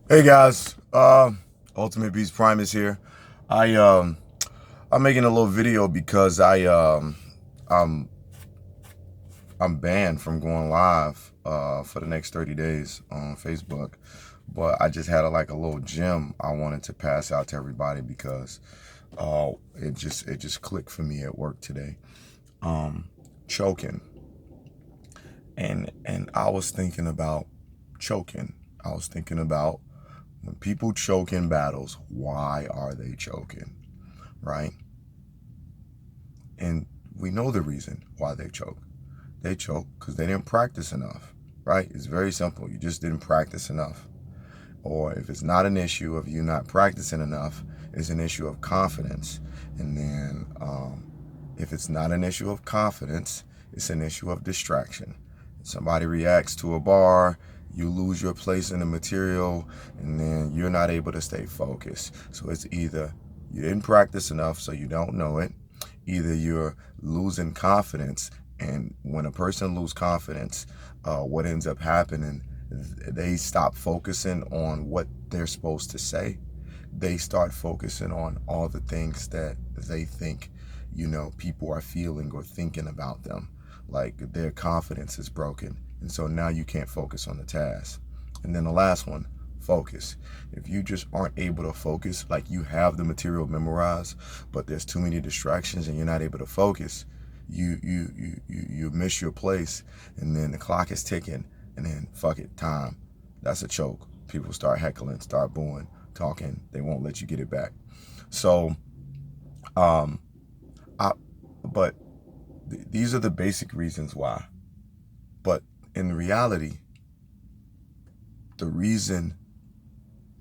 Hey guys, Ultimate Beast Prime is here. I I'm making a little video because I'm I'm banned from going live for the next 30 days on Facebook. But I just had like a little gem I wanted to pass out to everybody because it just clicked for me at work today. Um Choking. And I was thinking about choking. I was thinking about when people choke in battles, why are they choking, right? And we know the reason why they choke. They choke because they didn't practice enough, right? It's very simple. You just didn't practice enough. Or if it's not an issue of you not practicing enough, it's an issue of confidence. And then if it's not an issue of confidence, it's an issue of distraction. Somebody reacts to a bar, you lose your place in the material, and then you're not able to stay focused. So it's either you didn't practice enough, so you don't know it, either you're losing confidence, and when a person loses confidence, what ends up happening, they stop focusing on what they're supposed to say. They start focusing on all the things that they think, people are feeling or thinking about them. Like their confidence is broken. And so now you can't focus on the task. And then the last one, focus. If you just aren't able to focus, like you have the material memorized, but there's too many distractions and you're not able to focus, you miss your place, and then the clock is ticking, and then fuck it, time. That's a choke. People start heckling, start booing, talking. They won't let you get it back. So, um, I, but these are the basic reasons why. But in reality, the reason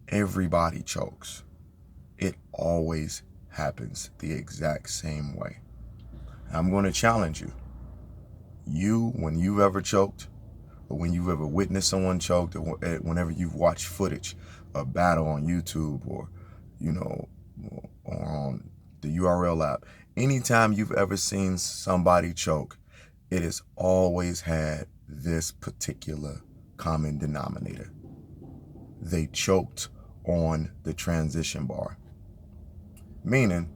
everybody chokes, it always happens the exact same way. I'm going to challenge you. When you've ever choked, or when you've ever witnessed someone choked, or whenever you've watched footage, a battle on YouTube, or, you know, or on the URL app, anytime you've ever seen somebody choke, it has always had this particular common denominator. They choked on the transition bar. Meaning,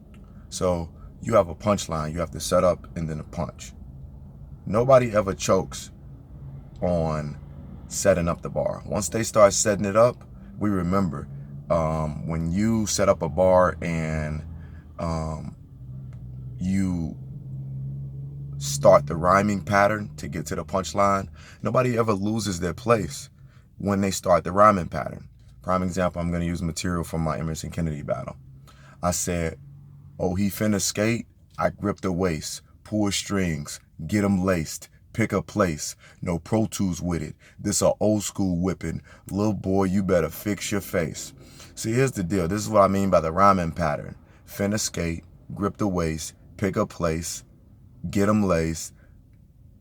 so you have a punchline, you have the setup and then a punch. Nobody ever chokes on setting up the bar. Once they start setting it up, we remember when you set up a bar and you start the rhyming pattern to get to the punchline, nobody ever loses their place when they start the rhyming pattern. Prime example, I'm going to use material from my Emerson Kennedy battle. I said, oh, he finna skate, I grip the waist, pull strings, get him laced, pick a place, no Pro Tools with it. This a old school whipping. Little boy, you better fix your face. See, here's the deal. This is what I mean by the rhyming pattern. Finna skate, grip the waist, pick a place, get him laced.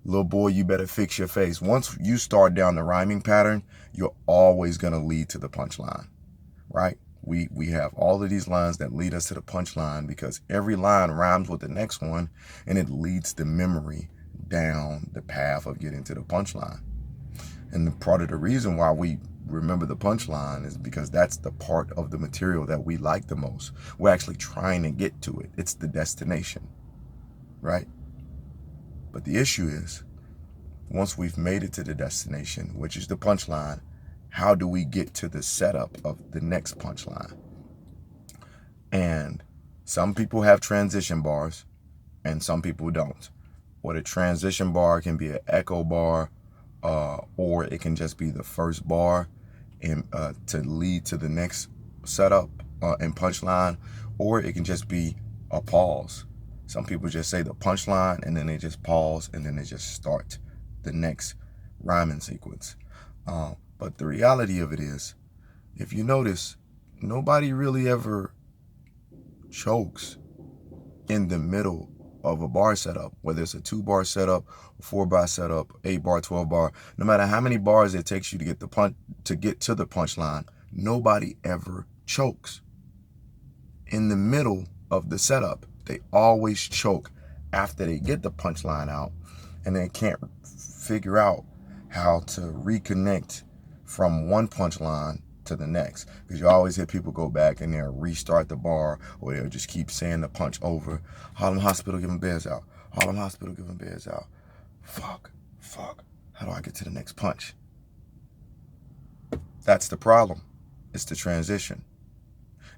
Little boy, you better fix your face. Once you start down the rhyming pattern, you're always going to lead to the punchline, right? We have all of these lines that lead us to the punchline because every line rhymes with the next one, and it leads the memory down the path of getting to the punchline. And the part of the reason why we remember the punchline is because that's the part of the material that we like the most. We're actually trying to get to it. It's the destination, right? But the issue is, once we've made it to the destination, which is the punchline, how do we get to the setup of the next punchline? And some people have transition bars and some people don't. Or the transition bar can be an echo bar, or it can just be the first bar and to lead to the next setup and punchline, or it can just be a pause. Some people just say the punchline and then they just pause and then they just start the next rhyming sequence. But the reality of it is, if you notice, nobody really ever chokes in the middle of a bar setup, whether it's a 2-bar setup, a 4-bar setup, 8-bar, 12-bar. No matter how many bars it takes you to get to the punchline, nobody ever chokes in the middle of the setup. They always choke after they get the punchline out, and they can't figure out how to reconnect from one punchline to the next. Because you always hear people go back and they'll restart the bar, or they'll just keep saying the punch over. Harlem Hospital giving bears out. Harlem Hospital giving bears out. Fuck. How do I get to the next punch? That's the problem. It's the transition.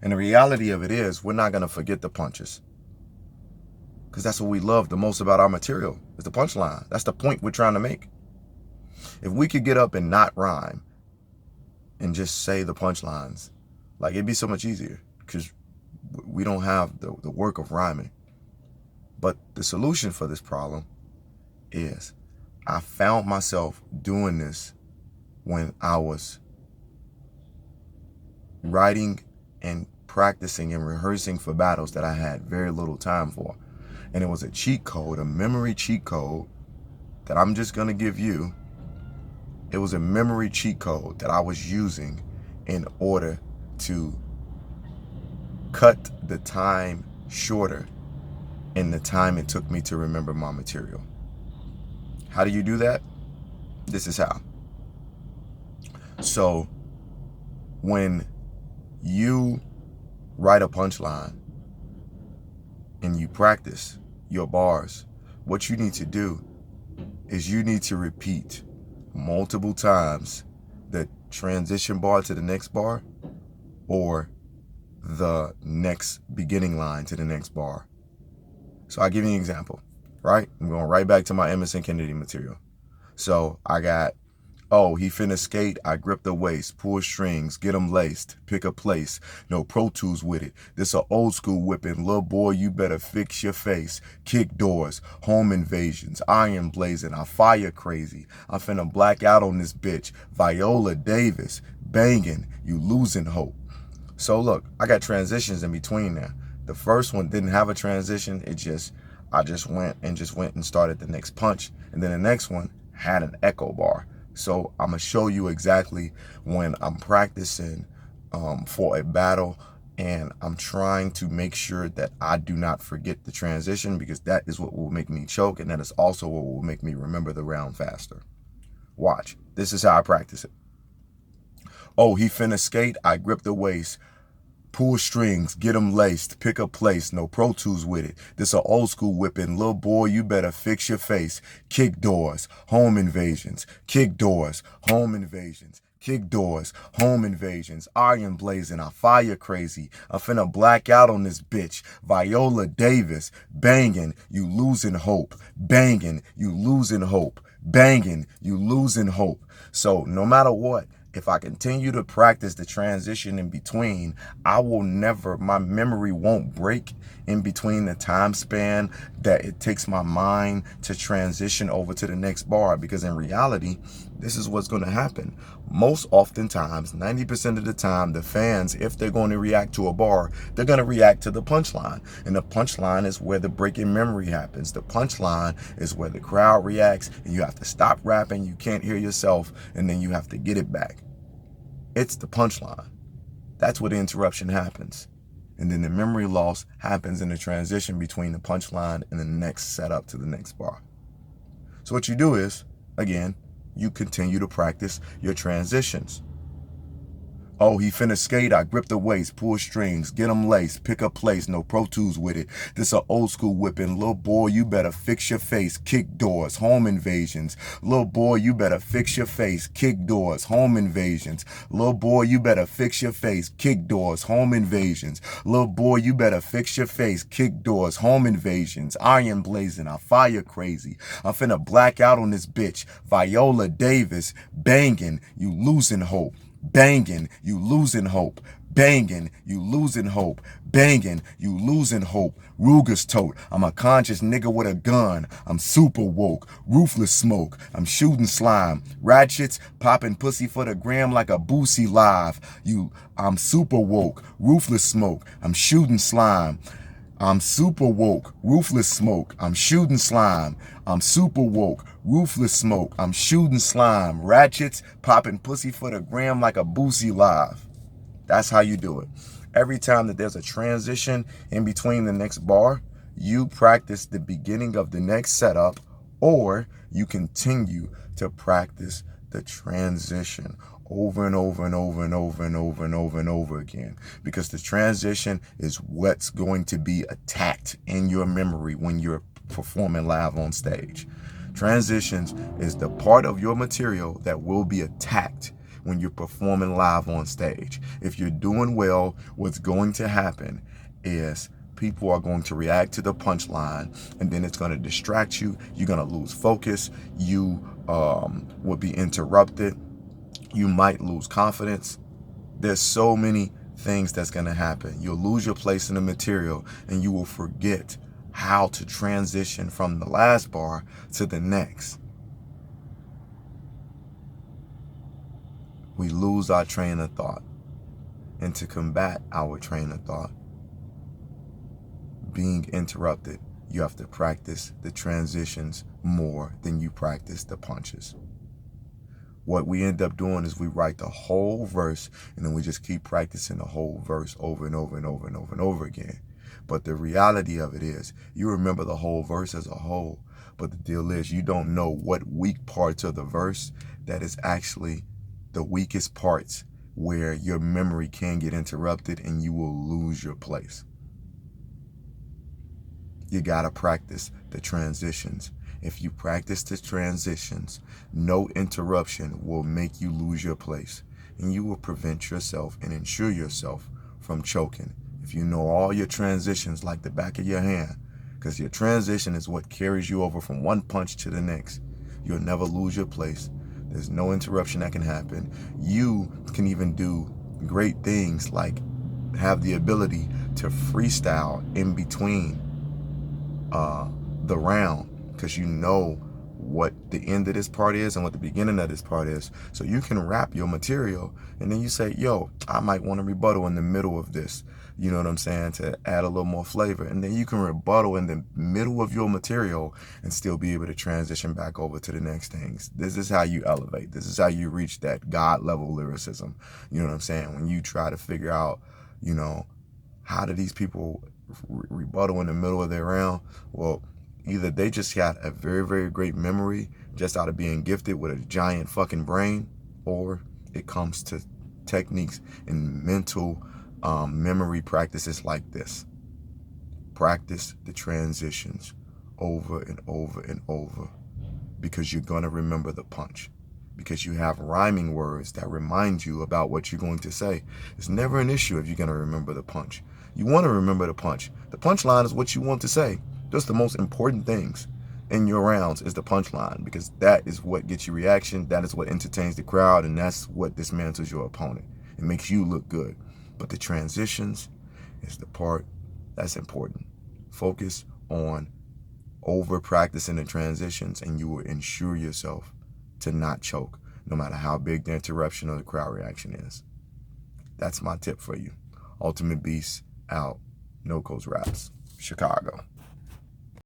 And the reality of it is, we're not going to forget the punches. Because that's what we love the most about our material, is the punchline. That's the point we're trying to make. If we could get up and not rhyme and just say the punchlines, like, it'd be so much easier, because we don't have the work of rhyming. But the solution for this problem is, I found myself doing this when I was writing and practicing and rehearsing for battles that I had very little time for. And it was a cheat code, a memory cheat code that I'm just going to give you. It was a memory cheat code that I was using in order to cut the time shorter in the time it took me to remember my material. How do you do that? This is how. So when you write a punchline and you practice your bars, what you need to do is you need to repeat multiple times the transition bar to the next bar, or the next beginning line to the next bar. So I'll give you an example, right? I'm going right back to my Emerson Kennedy material. So I got, oh, he finna skate, I grip the waist, pull strings, get them laced, pick a place, no Pro Tools with it. This a old school whipping, little boy, you better fix your face. Kick doors, home invasions, iron blazing, I fire crazy. I finna black out on this bitch. Viola Davis, banging, you losing hope. So look, I got transitions in between there. The first one didn't have a transition. I just went and started the next punch. And then the next one had an echo bar. So I'm going to show you exactly when I'm practicing for a battle, and I'm trying to make sure that I do not forget the transition, because that is what will make me choke, and that is also what will make me remember the round faster. Watch. This is how I practice it. Oh, he finna skate, I grip the waist. Pull strings, get them laced, pick a place, no Pro Tools with it. This a old school whipping, little boy, you better fix your face. Kick doors, home invasions, kick doors, home invasions, kick doors, home invasions, iron blazing, I fire crazy. I finna black out on this bitch. Viola Davis, banging, you losing hope. Banging, you losing hope. Banging, you losing hope. So no matter what, if I continue to practice the transition in between, my memory won't break in between the time span that it takes my mind to transition over to the next bar. Because in reality, this is what's going to happen. Most oftentimes, 90% of the time, the fans, if they're going to react to a bar, they're going to react to the punchline. And the punchline is where the break in memory happens. The punchline is where the crowd reacts, and you have to stop rapping, you can't hear yourself, and then you have to get it back. It's the punchline. That's where the interruption happens. And then the memory loss happens in the transition between the punchline and the next setup to the next bar. So what you do is, again, you continue to practice your transitions. Oh, he finna skate, I grip the waist, pull strings, get them laced, pick a place, no Pro Tools with it. This a old school whipping, little boy, you better fix your face. Kick doors, home invasions. Little boy, you better fix your face. Kick doors, home invasions. Little boy, you better fix your face. Kick doors, home invasions. Little boy, you better fix your face. Kick doors, home invasions. Iron blazing, I fire crazy. I'm finna black out on this bitch. Viola Davis, banging, you losing hope. Banging, you losing hope. Banging, you losing hope. Banging, you losing hope. Ruger's tote, I'm a conscious nigga with a gun. I'm super woke, ruthless smoke. I'm shooting slime. Ratchets, popping pussy for the gram like a Boosie live. I'm super woke, ruthless smoke. I'm shooting slime. I'm super woke, ruthless smoke. I'm shooting slime. I'm super woke, ruthless smoke. I'm shooting slime. Ratchets, popping pussy for the gram like a Boosie live. That's how you do it. Every time that there's a transition in between the next bar, you practice the beginning of the next setup, or you continue to practice the transition, over and over and over and over and over and over and over again, because the transition is what's going to be attacked in your memory when you're performing live on stage. Transitions is the part of your material that will be attacked when you're performing live on stage. If you're doing well, what's going to happen is people are going to react to the punchline, and then it's going to distract you. You're going to lose focus. You will be interrupted. You might lose confidence. There's so many things that's going to happen. You'll lose your place in the material, and you will forget how to transition from the last bar to the next. We lose our train of thought. And to combat our train of thought being interrupted, you have to practice the transitions more than you practice the punches. What we end up doing is we write the whole verse, and then we just keep practicing the whole verse over and over and over and over and over again. But the reality of it is, you remember the whole verse as a whole, but the deal is you don't know what weak parts of the verse that is actually the weakest parts, where your memory can get interrupted and you will lose your place. You gotta practice the transitions. If you practice the transitions, no interruption will make you lose your place, and you will prevent yourself and ensure yourself from choking. If you know all your transitions like the back of your hand, because your transition is what carries you over from one punch to the next, you'll never lose your place. There's no interruption that can happen. You can even do great things like have the ability to freestyle in between the round, because you know what the end of this part is and what the beginning of this part is. So you can rap your material, and then you say, yo, I might want to rebuttal in the middle of this. You know what I'm saying? To add a little more flavor. And then you can rebuttal in the middle of your material and still be able to transition back over to the next things. This is how you elevate. This is how you reach that God level lyricism. You know what I'm saying? When you try to figure out, you know, how do these people rebuttal in the middle of their round? Well, either they just got a very, very great memory just out of being gifted with a giant fucking brain, or it comes to techniques and mental memory practices like this. Practice the transitions over and over and over, because you're going to remember the punch, because you have rhyming words that remind you about what you're going to say. It's never an issue if you're going to remember the punch. You want to remember the punch. The punchline is what you want to say. Just the most important things in your rounds is the punchline, because that is what gets you reaction. That is what entertains the crowd, and that's what dismantles your opponent. It makes you look good. But the transitions is the part that's important. Focus on over practicing the transitions, and you will ensure yourself to not choke, no matter how big the interruption or the crowd reaction is. That's my tip for you. Ultimate Beast out. No Coast Raps, Chicago.